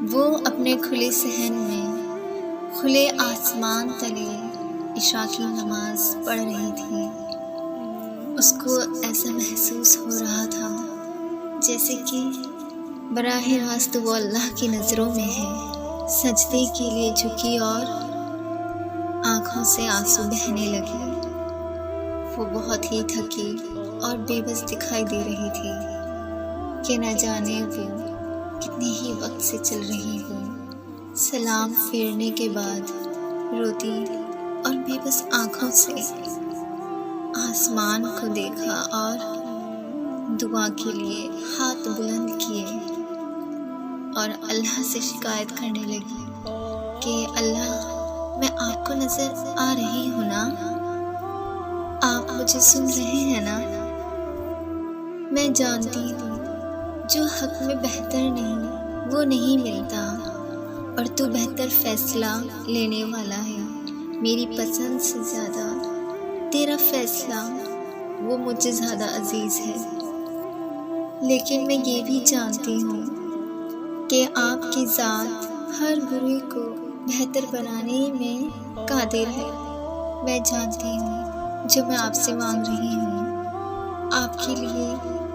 वो अपने खुले सहन में खुले आसमान तले इशा की नमाज पढ़ रही थी। उसको ऐसा महसूस हो रहा था जैसे कि बराह रास्त वो अल्लाह की नज़रों में है। सजदे के लिए झुकी और आँखों से आंसू बहने लगे। वो बहुत ही थकी और बेबस दिखाई दे रही थी कि न जाने वो कितने ही वक्त से चल रही हो। सलाम फेरने के बाद रोती और बेबस आँखों से आसमान को देखा और दुआ के लिए हाथ बुलंद किए और अल्लाह से शिकायत करने लगी कि अल्लाह, मैं आपको नज़र आ रही हूँ ना? आप मुझे सुन रहे हैं ना? मैं जानती हूँ जो हक में बेहतर नहीं वो नहीं मिलता और तू बेहतर फैसला लेने वाला है। मेरी पसंद से ज़्यादा तेरा फैसला वो मुझे ज़्यादा अजीज़ है। लेकिन मैं ये भी जानती हूँ कि आपकी ज़ात हर बुरे को बेहतर बनाने में कादिर है। मैं जानती हूँ जो मैं आपसे मांग रही हूँ आपके लिए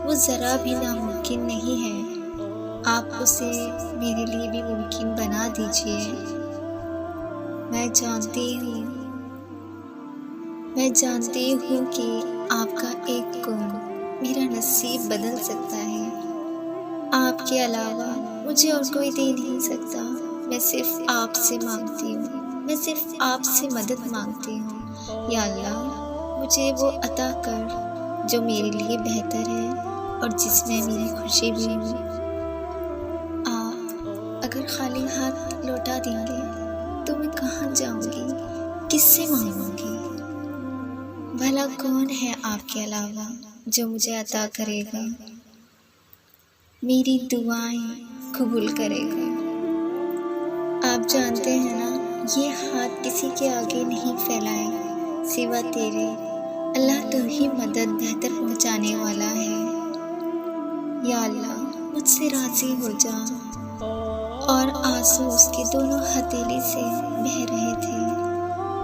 वो ज़रा भी नामुमकिन नहीं है। आप उसे मेरे लिए भी मुमकिन बना दीजिए। मैं जानती हूँ कि आपका एक गुण मेरा नसीब बदल सकता है। आपके अलावा मुझे और कोई दे नहीं सकता। मैं सिर्फ आपसे मांगती हूँ, मैं सिर्फ आपसे मदद मांगती हूँ। या अल्लाह, मुझे वो अता कर जो मेरे लिए बेहतर है और जिसमें मेरी खुशी भी हो। आप अगर खाली हाथ लौटा देंगे तो मैं कहाँ जाऊँगी, किससे मांगूँगी? भला कौन है आपके अलावा जो मुझे अता करेगा, मेरी दुआएं कबूल करेगा? आप जानते हैं ना, ये हाथ किसी के आगे नहीं फैलाए सिवा तेरे। अल्लाह, तू ही मदद बेहतर पहुँचाने वाला है। या अल्लाह, मुझसे राज़ी हो जा। और आंसू उसके दोनों हथेली से बह रहे थे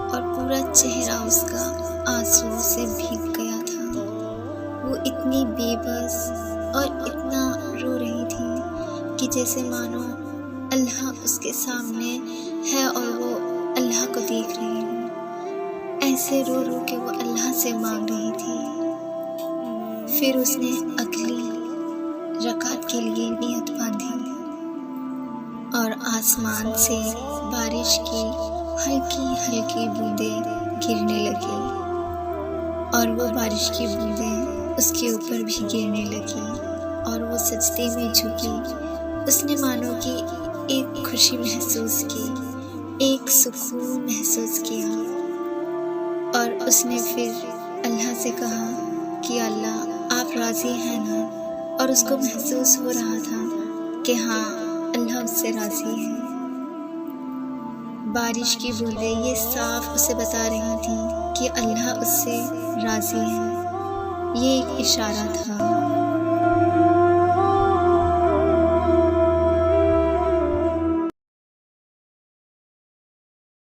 और पूरा चेहरा उसका आंसुओं से भीग गया था। वो इतनी बेबस और इतना रो रही थी कि जैसे मानो अल्लाह उसके सामने है और वो अल्लाह को देख रही है। ऐसे रो रो के वो अल्लाह से मांग रही थी। फिर उसने अगली रकात के लिए नियत बांधी और आसमान से बारिश की हल्की हल्की बूंदें गिरने लगी और वो बारिश की बूंदें उसके ऊपर भी गिरने लगी और वो सजदे में झुकी। उसने मानो कि एक खुशी महसूस की, एक सुकून महसूस किया और उसने फिर अल्लाह से कहा कि अल्लाह, आप राज़ी हैं ना? और उसको महसूस हो रहा था कि हाँ, अल्लाह उससे राज़ी है। बारिश की बूंदें ये साफ उसे बता रही थी कि अल्लाह उससे राज़ी है। ये एक इशारा था।